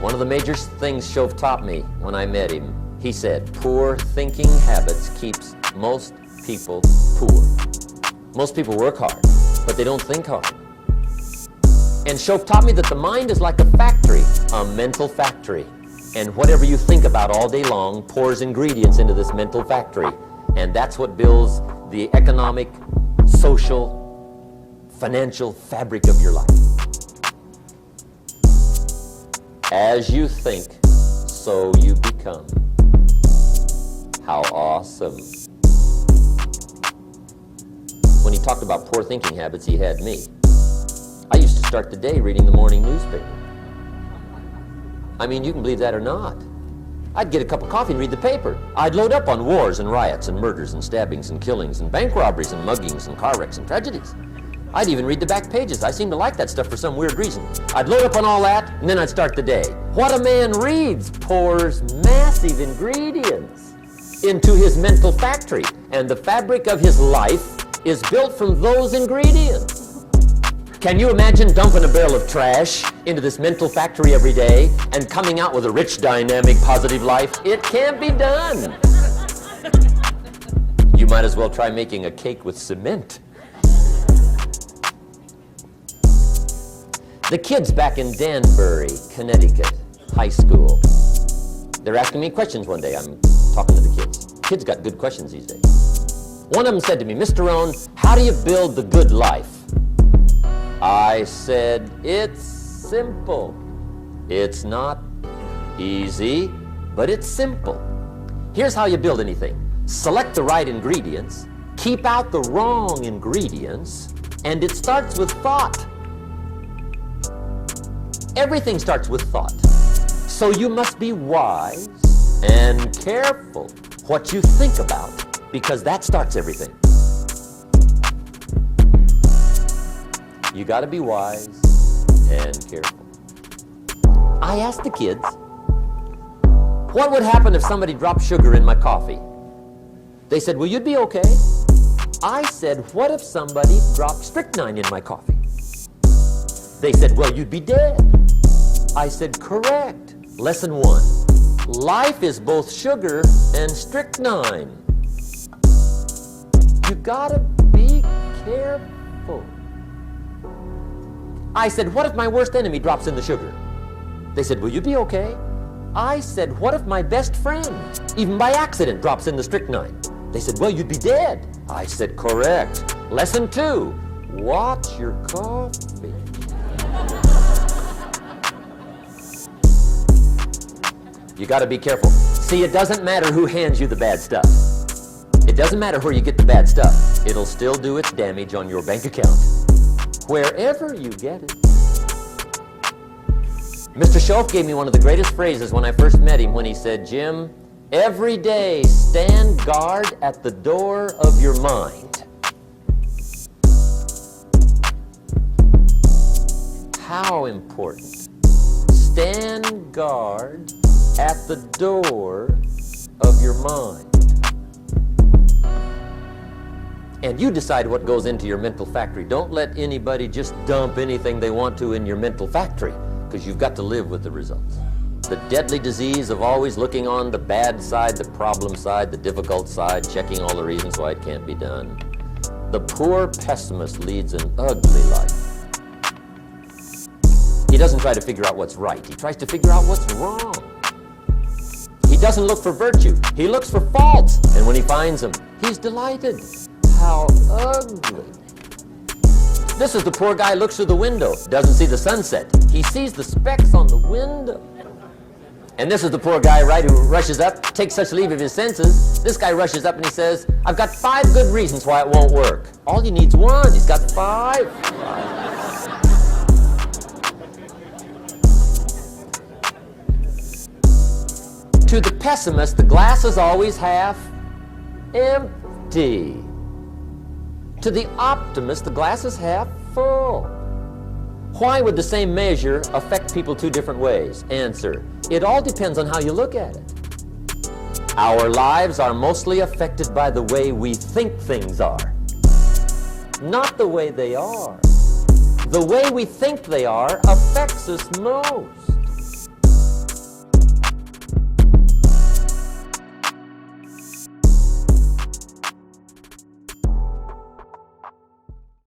One of the major things Shove taught me when I met him, he said, poor thinking habits keeps most people poor. Most people work hard, but they don't think hard. And Shove taught me that the mind is like a factory, a mental factory. And whatever you think about all day long pours ingredients into this mental factory. And that's what builds the economic, social, financial fabric of your life. As you think, so you become. How awesome. When he talked about poor thinking habits, he had me. I used to start the day reading the morning newspaper. I mean, you can believe that or not. I'd get a cup of coffee and read the paper. I'd load up on wars and riots and murders and stabbings and killings and bank robberies and muggings and car wrecks and tragedies. I'd even read the back pages. I seem to like that stuff for some weird reason. I'd load up on all that, and then I'd start the day. What a man reads pours massive ingredients into his mental factory, and the fabric of his life is built from those ingredients. Can you imagine dumping a barrel of trash into this mental factory every day and coming out with a rich, dynamic, positive life? It can't be done. You might as well try making a cake with cement. The kids back in Danbury, Connecticut, high school, they're asking me questions one day. I'm talking to the kids. Kids got good questions these days. One of them said to me, Mr. Rohn, how do you build the good life? I said, it's simple. It's not easy, but it's simple. Here's how you build anything. Select the right ingredients, keep out the wrong ingredients, and it starts with thought. Everything starts with thought. So you must be wise and careful what you think about, because that starts everything. You got to be wise and careful. I asked the kids, what would happen if somebody dropped sugar in my coffee? They said, well, you'd be okay. I said, what if somebody dropped strychnine in my coffee? They said, well, you'd be dead. I said, correct. Lesson 1. Life is both sugar and strychnine. You gotta be careful. I said, what if my worst enemy drops in the sugar? They said, will you be okay? I said, what if my best friend, even by accident, drops in the strychnine? They said, well, you'd be dead. I said, correct. Lesson 2, watch your coffee. You got to be careful. See, it doesn't matter who hands you the bad stuff. It doesn't matter where you get the bad stuff. It'll still do its damage on your bank account, wherever you get it. Mr. Shove gave me one of the greatest phrases when I first met him, when he said, Jim, every day stand guard at the door of your mind. How important. Stand guard at the door of your mind. And you decide what goes into your mental factory. Don't let anybody just dump anything they want to in your mental factory, because you've got to live with the results. The deadly disease of always looking on the bad side, the problem side, the difficult side, checking all the reasons why it can't be done. The poor pessimist leads an ugly life. He doesn't try to figure out what's right. He tries to figure out what's wrong. He doesn't look for virtue. He looks for faults. And when he finds them, he's delighted. How ugly. This is the poor guy who looks through the window, doesn't see the sunset. He sees the specks on the window. And this is the poor guy, right, who rushes up, takes such leave of his senses. This guy rushes up and he says, I've got 5 good reasons why it won't work. All he needs 1. He's got 5. To the pessimist, the glass is always half empty. To the optimist, the glass is half full. Why would the same measure affect people 2 different ways? Answer, it all depends on how you look at it. Our lives are mostly affected by the way we think things are, not the way they are. The way we think they are affects us most.